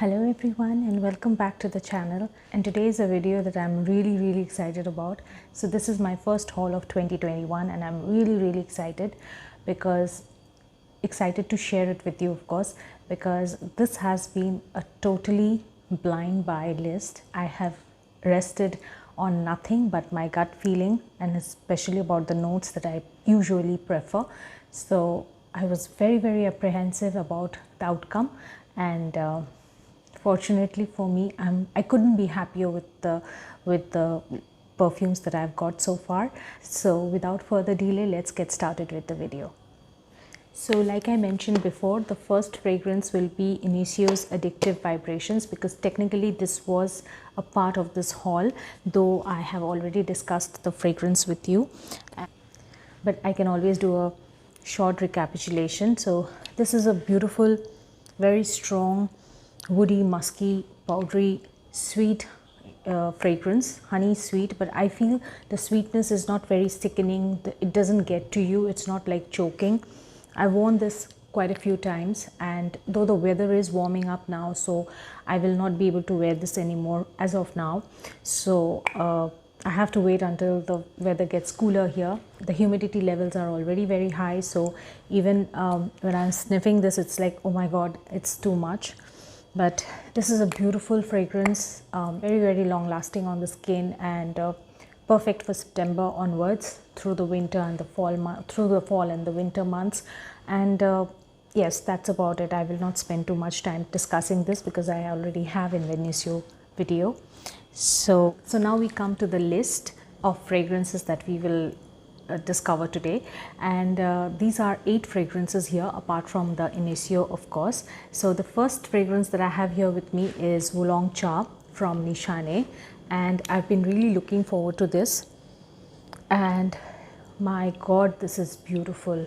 Hello everyone and welcome back to the channel, and today is a video that I'm really excited about. So this is my first haul of 2021 and I'm really excited to share it with you, of course, because this has been a totally blind buy list. I have rested on nothing but my gut feeling, and especially about the notes that I usually prefer. So I was very apprehensive about the outcome, and fortunately for me, I couldn't be happier with the perfumes that I've got so far. So without further delay, let's get started with the video. So like I mentioned before, the first fragrance will be Inicio's Addictive Vibrations, because technically this was a part of this haul, though I have already discussed the fragrance with you, but I can always do a short recapitulation. So this is a beautiful, very strong, woody, musky, powdery, sweet fragrance, honey sweet, but I feel the sweetness is not very sickening. It doesn't get to you. It's not like choking. I've worn this quite a few times, and though the weather is warming up now, so I will not be able to wear this anymore as of now. So I have to wait until the weather gets cooler here. The humidity levels are already very high, so even when I'm sniffing this, it's like, oh my god, it's too much. But this is a beautiful fragrance, very long lasting on the skin, and perfect for September onwards through the winter and the fall, and the winter months. And yes, that's about it. I will not spend too much time discussing this because I already have in the Inicio video. So now we come to the list of fragrances that we will discover today, and these are 8 fragrances here apart from the Inicio, of course. So the first fragrance that I have here with me is Wulong Cha from Nishane, and I've been really looking forward to this, and my god, this is beautiful.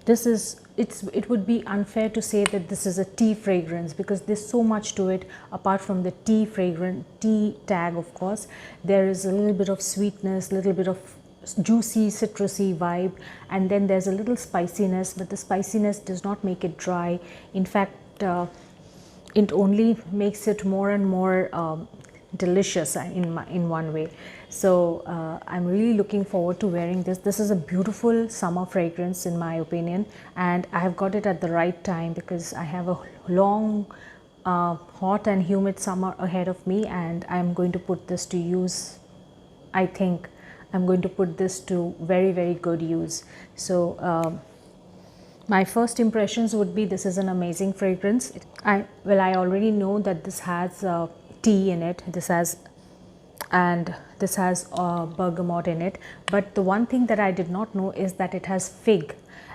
It would be unfair to say that this is a tea fragrance, because there's so much to it apart from the tea tag. Of course, there is a little bit of sweetness, little bit of juicy citrusy vibe, and then there's a little spiciness, but the spiciness does not make it dry. In fact, it only makes it more and more delicious in one way. So I'm really looking forward to wearing this. This is a beautiful summer fragrance in my opinion, and I have got it at the right time because I have a long hot and humid summer ahead of me, and I'm going to put this to use. I think I'm going to put this to very good use. So my first impressions would be, this is an amazing fragrance. I already know that this has tea in it. This has bergamot in it, but the one thing that I did not know is that it has fig,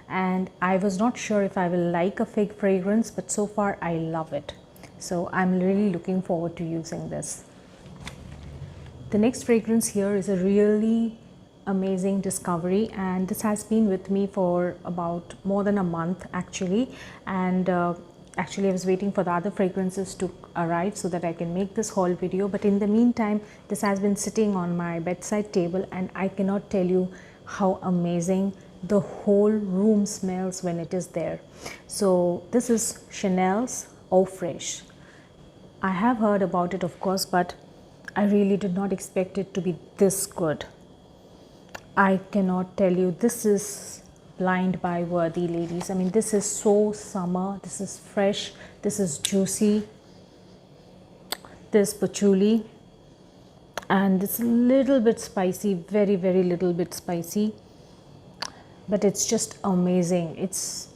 and I was not sure if I will like a fig fragrance, but so far I love it. So I'm really looking forward to using this. The next fragrance here is a really amazing discovery, and this has been with me for about more than a month actually, and actually I was waiting for the other fragrances to arrive so that I can make this haul video, but in the meantime this has been sitting on my bedside table, and I cannot tell you how amazing the whole room smells when it is there. So this is Chanel's Eau Fraiche. I have heard about it, of course, but I really did not expect it to be this good. I cannot tell you, this is blind buy worthy, ladies. I mean, this is so summer, this is fresh, this is juicy, this patchouli, and it's a little bit spicy, very little bit spicy, but it's just amazing. It's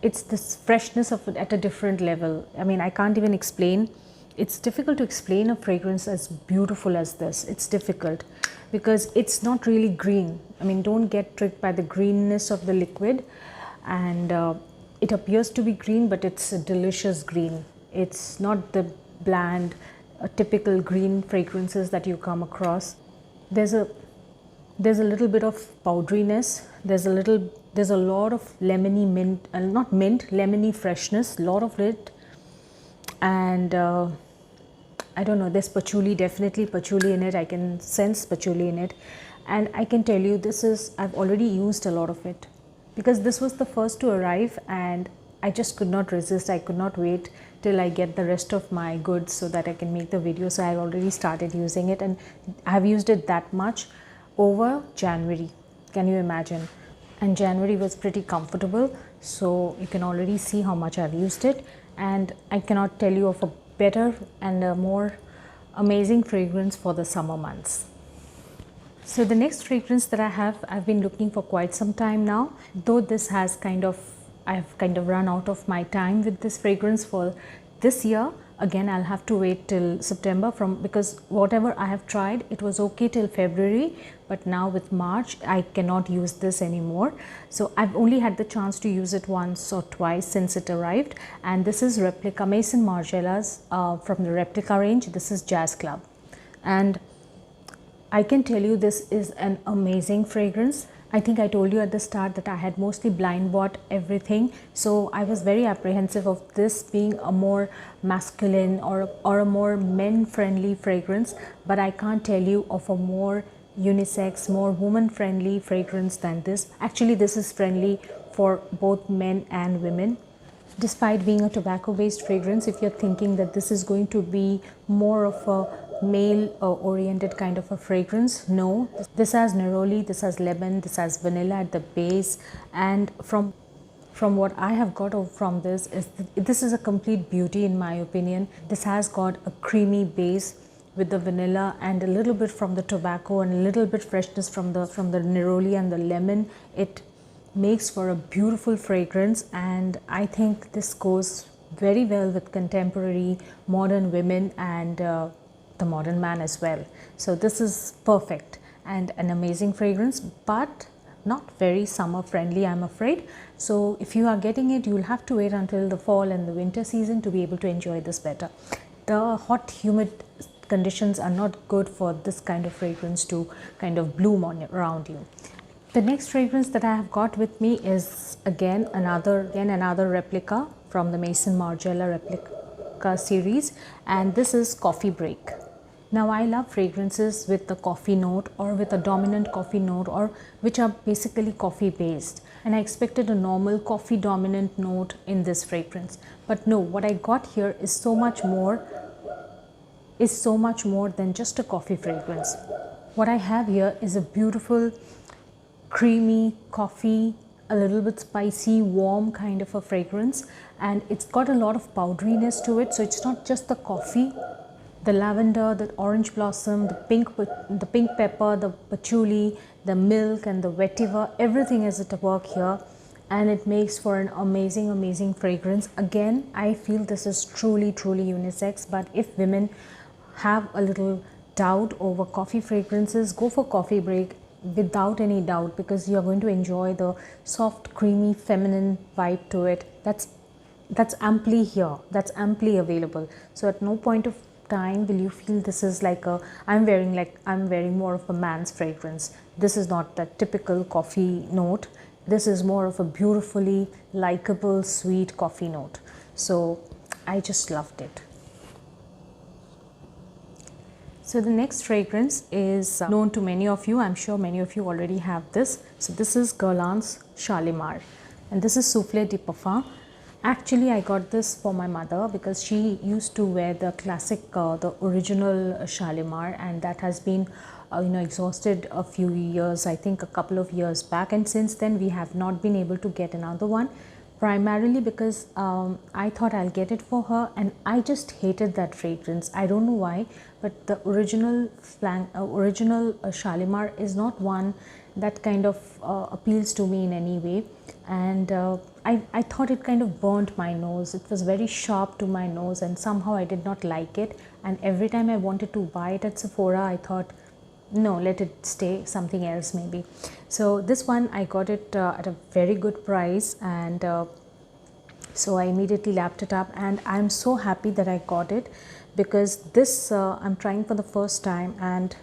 this freshness of it at a different level. I mean, I can't even explain. It's difficult to explain a fragrance as beautiful as this. It's difficult because it's not really green. I mean, don't get tricked by the greenness of the liquid, and it appears to be green, but it's a delicious green. It's not the bland typical green fragrances that you come across. There's a little bit of powderiness. There's a lot of lemony mint, not mint, lemony freshness, lot of it, and I don't know, there's patchouli, definitely patchouli in it. I can sense patchouli in it, and I can tell you, I've already used a lot of it because this was the first to arrive, and I just could not resist. I could not wait till I get the rest of my goods so that I can make the video. So I already started using it, and I have used it that much over January. Can you imagine? And January was pretty comfortable, so you can already see how much I've used it. And I cannot tell you of a better and a more amazing fragrance for the summer months. So the next fragrance that I've been looking for quite some time now, though this has I've kind of run out of my time with this fragrance for this year. Again, I'll have to wait till September because whatever I have tried, it was okay till February, but now with March, I cannot use this anymore. So I've only had the chance to use it once or twice since it arrived, and this is Replica Maison Margiela's from the Replica range. This is Jazz Club, and I can tell you this is an amazing fragrance. I think I told you at the start that I had mostly blind bought everything, so I was very apprehensive of this being a more masculine or a more men friendly fragrance, but I can't tell you of a more unisex, more woman friendly fragrance than this. Actually, this is friendly for both men and women. Despite being a tobacco based fragrance, if you're thinking that this is going to be more of a male oriented kind of a fragrance, no. This has neroli, this has lemon, this has vanilla at the base, and from what I have got from this is this is a complete beauty in my opinion. This has got a creamy base with the vanilla and a little bit from the tobacco and a little bit freshness from the neroli and the lemon. It makes for a beautiful fragrance, and I think this goes very well with contemporary modern women and the modern man as well. So this is perfect and an amazing fragrance, but not very summer friendly, I'm afraid. So if you are getting it, you'll have to wait until the fall and the winter season to be able to enjoy this better. The hot humid conditions are not good for this kind of fragrance to kind of bloom around you. The next fragrance that I have got with me is again another replica from the Maison Margiela Replica series, and this is Coffee Break. Now I love fragrances with the coffee note or with a dominant coffee note, or which are basically coffee based, and I expected a normal coffee dominant note in this fragrance, but no, what I got here is so much more than just a coffee fragrance. What I have here is a beautiful creamy coffee, a little bit spicy, warm kind of a fragrance, and it's got a lot of powderiness to it. So it's not just the coffee, the lavender, the orange blossom, the pink pepper, the patchouli, the milk and the vetiver, everything is at work here, and it makes for an amazing fragrance. Again, I feel this is truly unisex, but if women have a little doubt over coffee fragrances, go for Coffee Break without any doubt, because you're going to enjoy the soft, creamy, feminine vibe to it. That's amply here, that's amply available. So at no point of time will you feel this is like I'm wearing more of a man's fragrance. This is not that typical coffee note. This is more of a beautifully likable, sweet coffee note. So I just loved it. So the next fragrance is known to many of you. I'm sure many of you already have this. So this is Guerlain's Shalimar, and this is Souffle de Parfum. Actually, I got this for my mother because she used to wear the classic, the original Shalimar, and that has been exhausted a few years, I think a couple of years back, and since then we have not been able to get another one. Primarily because I thought I'll get it for her, and I just hated that fragrance. I don't know why, but the original Shalimar is not one that kind of appeals to me in any way, and I thought it kind of burnt my nose. It was very sharp to my nose, and somehow I did not like it, and every time I wanted to buy it at Sephora, I thought, no, let it stay, something else maybe. So this one I got it at a very good price, and so I immediately lapped it up, and I'm so happy that I got it, because this I'm trying for the first time, and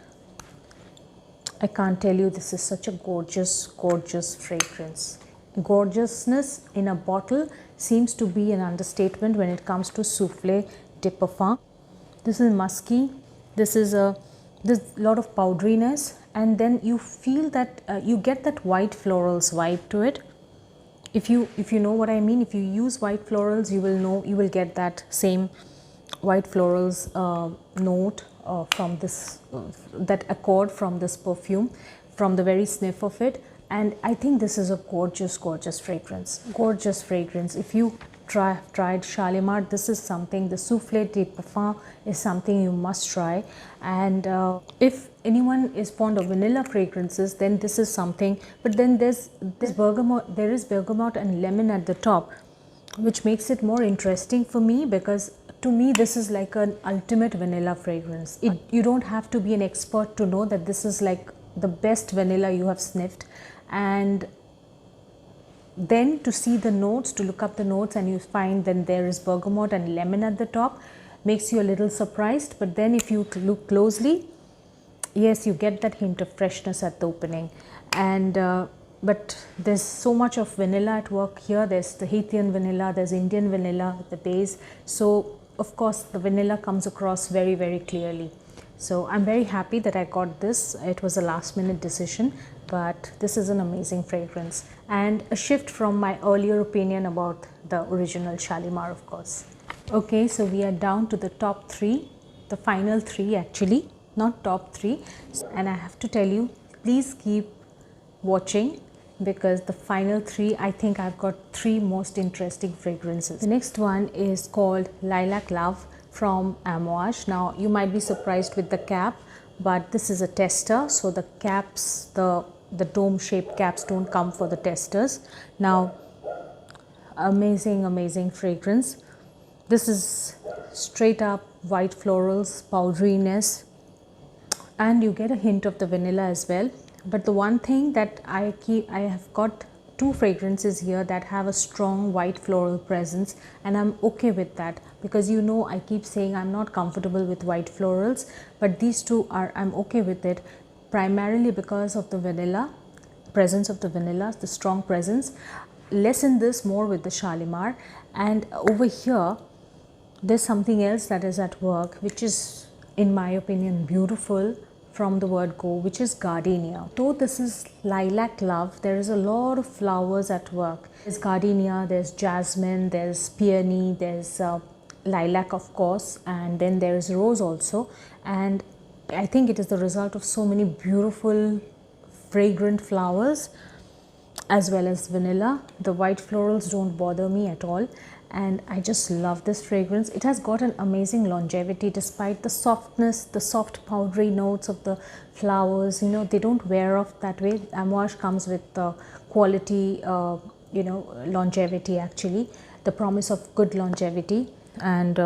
I can't tell you, this is such a gorgeous fragrance. Gorgeousness in a bottle seems to be an understatement when it comes to Souffle de Parfum. This is musky, there's a lot of powderiness, and then you feel that you get that white florals vibe to it. if you know what I mean, if you use white florals, you will know, you will get that same white florals note from this that accord from this perfume, from the very sniff of it. And I think this is a gorgeous fragrance, gorgeous fragrance. If you tried Shalimar, this is something, the Souffle de Parfum is something you must try. And if anyone is fond of vanilla fragrances, then this is something. But then there's bergamot, there is bergamot and lemon at the top, which makes it more interesting for me, because to me this is like an ultimate vanilla fragrance. You don't have to be an expert to know that this is like the best vanilla you have sniffed. And then to see the notes, to look up the notes, and you find then there is bergamot and lemon at the top, makes you a little surprised. But then if you look closely, yes, you get that hint of freshness at the opening. And but there's so much of vanilla at work here. There's the Haitian vanilla, there's Indian vanilla at the base, so of course the vanilla comes across very, very clearly. So I'm very happy that I got this. It was a last minute decision, but this is an amazing fragrance and a shift from my earlier opinion about the original Shalimar, of course. Okay, so we are down to the top 3, the final 3 actually, not top 3. And I have to tell you, please keep watching, because the final 3, I think I've got 3 most interesting fragrances. The next one is called Lilac Love from Amouage. Now you might be surprised with the cap, but this is a tester, so the caps, the dome shaped caps don't come for the testers. Now amazing fragrance. This is straight up white florals, powderiness, and you get a hint of the vanilla as well. But the one thing that I have got 2 fragrances here that have a strong white floral presence, and I'm okay with that, because you know I keep saying I'm not comfortable with white florals, but these 2 are, I'm okay with it, primarily because of the vanilla presence of the vanilla, the strong presence. Less in this, more with the Shalimar. And over here there's something else that is at work, which is in my opinion beautiful from the word go, which is gardenia. Though this is Lilac Love, there is a lot of flowers at work. There's gardenia, there's jasmine, there's peony, there's lilac of course, and then there is rose also. And I think it is the result of so many beautiful fragrant flowers as well as vanilla. The white florals don't bother me at all, and I just love this fragrance. It has got an amazing longevity despite the softness, the soft powdery notes of the flowers. You know, they don't wear off that way. Amouage comes with quality, you know, longevity actually, the promise of good longevity. And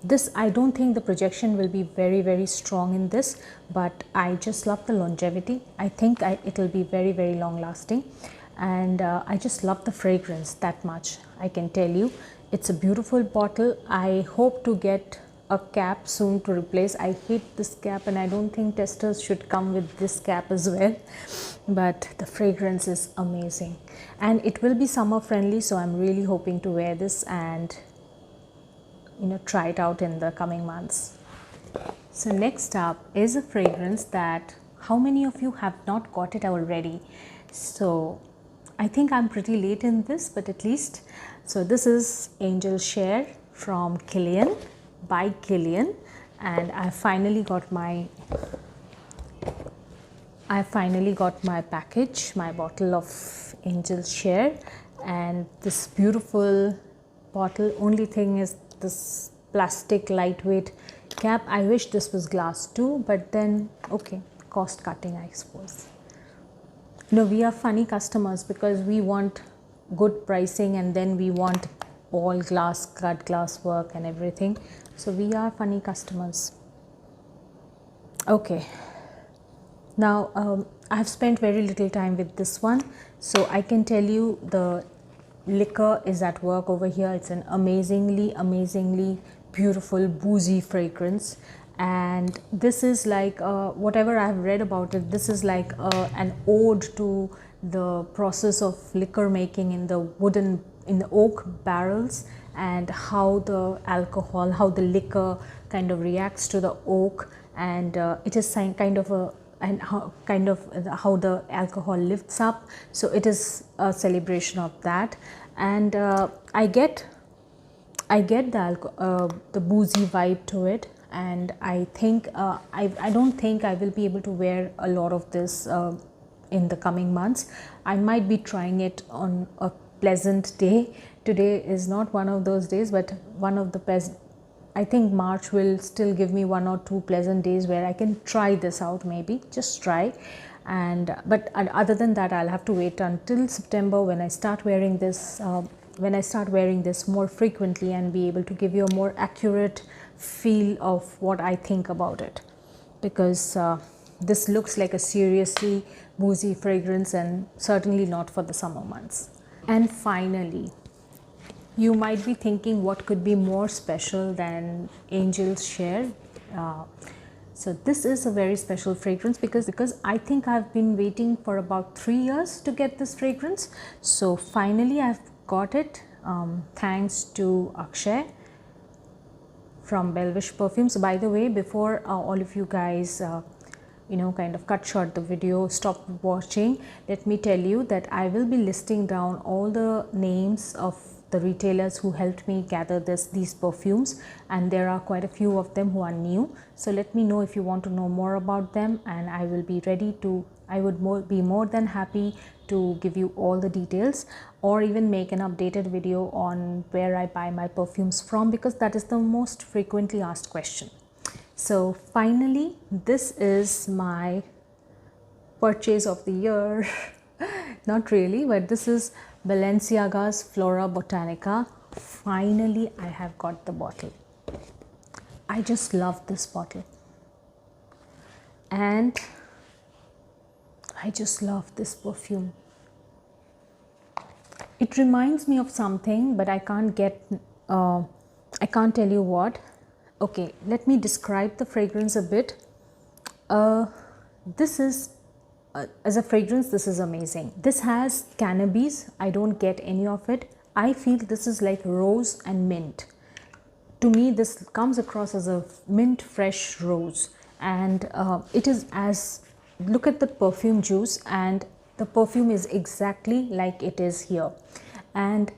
this, I don't think the projection will be very, very strong in this, but I just love the longevity. I think it will be very, very long lasting. And I just love the fragrance that much, I can tell you. It's a beautiful bottle. I hope to get a cap soon to replace. I hate this cap, and I don't think testers should come with this cap as well. But the fragrance is amazing, and it will be summer friendly, so I'm really hoping to wear this and, you know, try it out in the coming months. So next up is a fragrance that how many of you have not got it already? So I think I'm pretty late in this, but at least. So this is Angel Share from Kilian, by Kilian, and I finally got my package, my bottle of Angel Share, and this beautiful bottle. Only thing is this plastic lightweight cap. I wish this was glass too, but then okay, cost cutting I suppose. You know, we are funny customers because we want good pricing and then we want all glass, cut glass work and everything. So we are funny customers. Okay, now I have spent very little time with this one, so I can tell you the liquor is at work over here. It's an amazingly beautiful boozy fragrance, and this is like whatever I have read about it, this is like an ode to the process of liquor making in the oak barrels, and how the alcohol, how the liquor kind of reacts to the oak. And it is kind of and how the alcohol lifts up. So it is a celebration of that. And I get the boozy vibe to it, and I think I don't think I will be able to wear a lot of this in the coming months. I might be trying it on a pleasant day. Today is not one of those days, but one of the I think March will still give me 1 or 2 pleasant days where I can try this out, maybe just try. And but other than that, I'll have to wait until September when I start wearing this more frequently, and be able to give you a more accurate feel of what I think about it, because this looks like a seriously boozy fragrance and certainly not for the summer months. And finally, you might be thinking what could be more special than Angel's Share. So this is a very special fragrance because I think I've been waiting for about 3 years to get this fragrance. So finally I've got it, thanks to Akshay from Belvish Perfumes. By the way, before all of you guys kind of cut short the video, stop watching, let me tell you that I will be listing down all the names of the retailers who helped me gather these perfumes, and there are quite a few of them who are new. So let me know if you want to know more about them, and I would be more than happy to give you all the details, or even make an updated video on where I buy my perfumes from, because that is the most frequently asked question. So finally, this is my purchase of the year. Not really, but this is Balenciaga's Florabotanica. Finally, I have got the bottle. I just love this bottle, and I just love this perfume. It reminds me of something, but I can't tell you what. Okay, let me describe the fragrance a bit. This is as a fragrance, this is amazing. This has cannabis. I don't get any of it. I feel this is like rose and mint. To me, this comes across as a mint fresh rose, and it is look at the perfume juice, and the perfume is exactly like it is here. And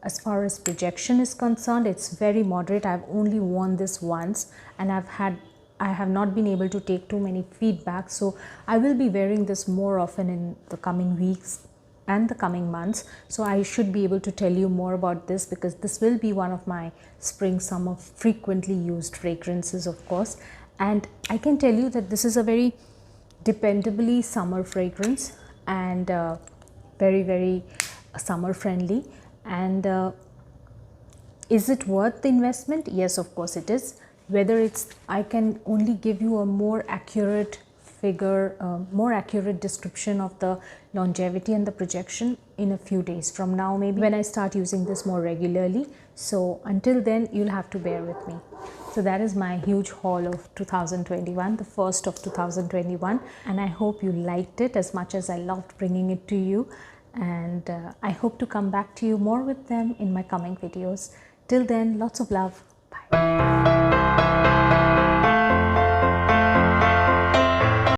as far as projection is concerned, it's very moderate. I've only worn this once, and I have not been able to take too many feedback, so I will be wearing this more often in the coming weeks and the coming months. So I should be able to tell you more about this, because this will be one of my spring summer frequently used fragrances, of course. And I can tell you that this is a very dependably summer fragrance, and very, very summer friendly. And is it worth the investment? Yes, of course it is. Whether I can only give you a more accurate figure, more accurate description of the longevity and the projection in a few days from now, maybe when I start using this more regularly. So until then, you'll have to bear with me. So that is my huge haul of 2021, the first of 2021, and I hope you liked it as much as I loved bringing it to you. And I hope to come back to you more with them in my coming videos. Till then, lots of love. Bye.